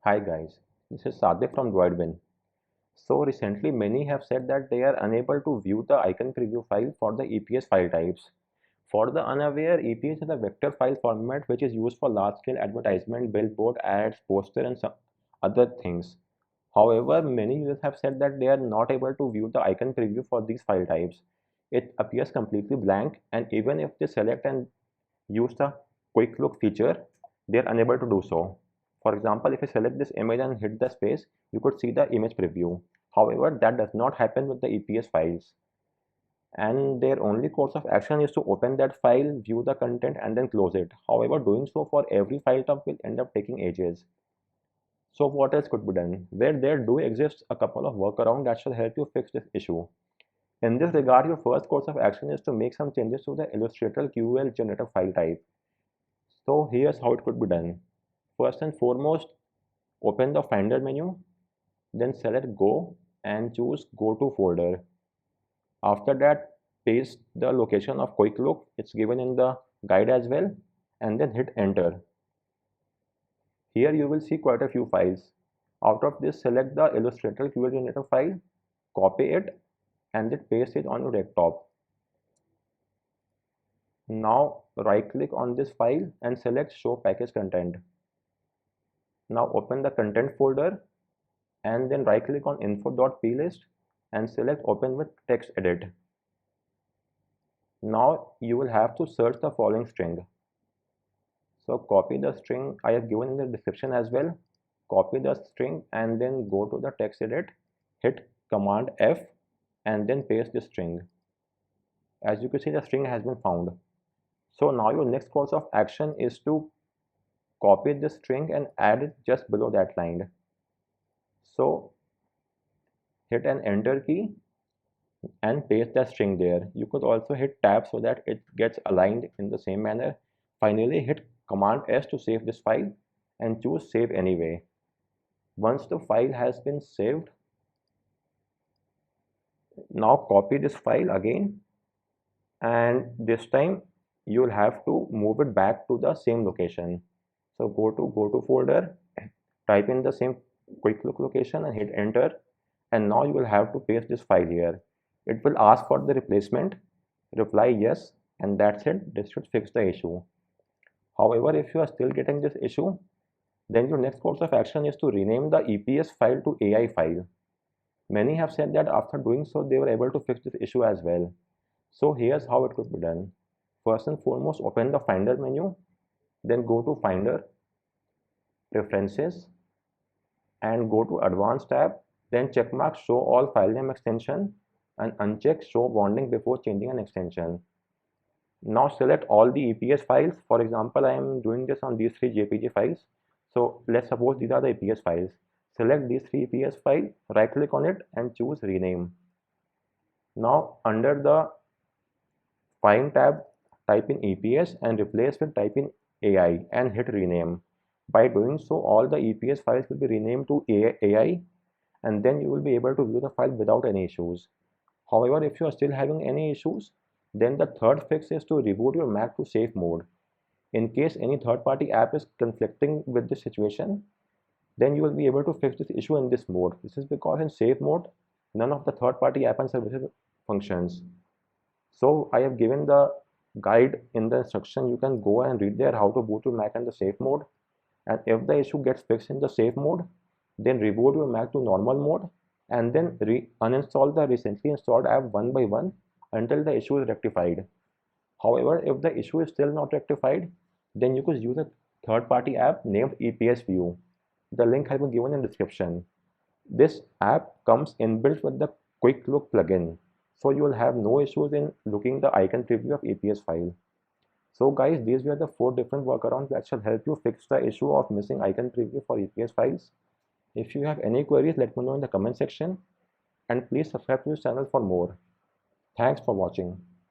Hi guys, this is Sadik from Droidwin. So recently many have said that they are unable to view the icon preview file for the EPS file types. For the unaware, EPS is a vector file format which is used for large-scale advertisement, billboard, ads, poster and some other things. However, many users have said that they are not able to view the icon preview for these file types. It appears completely blank, and even if they select and use the quick look feature, they are unable to do so. For example, if you select this image and hit the space, you could see the image preview. However, that does not happen with the EPS files. And their only course of action is to open that file, view the content, and then close it. However, doing so for every file type will end up taking ages. So what else could be done? Where there do exist a couple of workarounds that should help you fix this issue. In this regard, your first course of action is to make some changes to the Illustrator QL generator file type. So here's how it could be done. First and foremost, open the Finder menu, then select Go and choose Go to folder. After that, paste the location of Quicklook. It's given in the guide as well, and then hit enter. Here you will see quite a few files. Out of this, select the Illustrator QL generator file, copy it, and then paste it on your desktop. Now right click on this file and select show package content. Now open the content folder and then right click on info.plist and select open with text edit. Now you will have to search the following string. So copy the string I have given in the description as well. Copy the string and then go to the text edit, hit Command F and then paste the string. As you can see, the string has been found. So now your next course of action is to copy this string and add it just below that line. So hit an enter key and paste the string there. You could also hit tab so that it gets aligned in the same manner. Finally, hit Command S to save this file and choose Save Anyway. Once the file has been saved, now copy this file again, and this time you will have to move it back to the same location. So go to folder, type in the same quick look location and hit enter, and now you will have to paste this file here. It will ask for the replacement, reply yes, and that's it. This should fix the issue. However, if you are still getting this issue, then your next course of action is to rename the EPS file to AI file. Many have said that after doing so, they were able to fix this issue as well. So here's how it could be done. First and foremost, open the Finder menu, then go to Finder, Preferences, and go to Advanced tab, then checkmark Show All File Name Extension and uncheck Show Bonding before changing an extension. Now select all the EPS files. For example, I am doing this on these three JPG files. So let's suppose these are the EPS files. Select these three EPS files, right click on it and choose Rename. Now under the Find tab, type in EPS and replace with type in AI and hit Rename. By doing so, all the EPS files will be renamed to AI, and then you will be able to view the file without any issues. However, if you are still having any issues, then the third fix is to reboot your Mac to safe mode. In case any third-party app is conflicting with this situation, then you will be able to fix this issue in this mode. This is because in safe mode, none of the third-party app and services functions. So I have given the guide in the instruction. You can go and read there how to boot your Mac in the safe mode. And if the issue gets fixed in the safe mode, then reboot your Mac to normal mode and then uninstall the recently installed app one by one until the issue is rectified. However, if the issue is still not rectified, then you could use a third-party app named EPS View. The link has been given in the description. This app comes inbuilt with the Quick Look plugin, so you will have no issues in looking the icon preview of EPS file. So guys, these were the 4 different workarounds that shall help you fix the issue of missing icon preview for EPS files. If you have any queries, let me know in the comment section, and please subscribe to this channel for more. Thanks for watching.